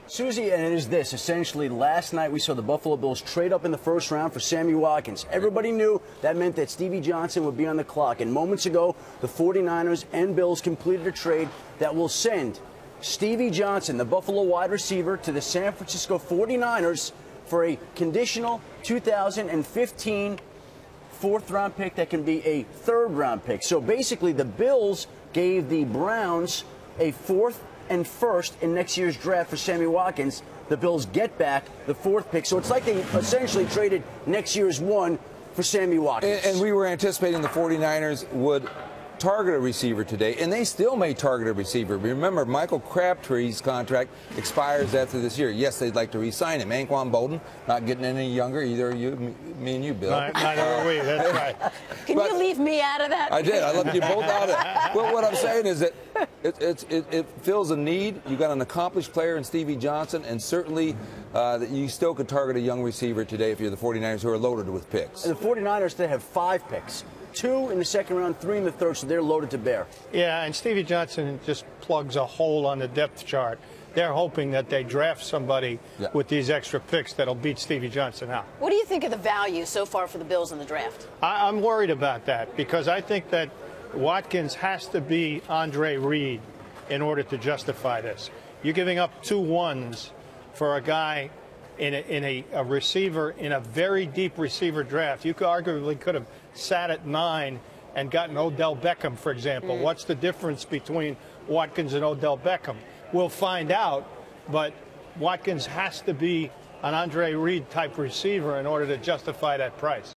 Susie, and it is this. Essentially, last night we saw the Buffalo Bills trade up in the first round for Sammy Watkins. Everybody knew that meant that Stevie Johnson would be on the clock. And moments ago, the 49ers and Bills completed a trade that will send Stevie Johnson, the Buffalo wide receiver, to the San Francisco 49ers for a conditional 2015 fourth-round pick that can be a third-round pick. So basically, the Bills gave the Browns a fourth and first in next year's draft for Sammy Watkins. The Bills get back the fourth pick. So it's like they essentially traded next year's one for Sammy Watkins. And we were anticipating the 49ers would target a receiver today, and they still may target a receiver. Remember, Michael Crabtree's contract expires after this year. Yes, they'd like to re-sign him. Anquan Boldin, not getting any younger, either you, me and you, Bill. Neither are we, that's right. Can you leave me out of that? I did. I left you both out of it. Well, what I'm saying is that it fills a need. You got an accomplished player in Stevie Johnson, and certainly that you still could target a young receiver today if you're the 49ers, who are loaded with picks. And the 49ers, they have 5 picks. 2 in the second round, 3 in the third, so they're loaded to bear. Yeah, and Stevie Johnson just plugs a hole on the depth chart. They're hoping that they draft somebody with these extra picks that'll beat Stevie Johnson out. What do you think of the value so far for the Bills in the draft? I'm worried about that because I think that Watkins has to be Andre Reed in order to justify this. You're giving up 2 ones for a guy in a receiver in a very deep receiver draft. You could have sat at 9 and gotten Odell Beckham, for example. What's the difference between Watkins and Odell Beckham? We'll find out, but Watkins has to be an Andre Reed type receiver in order to justify that price.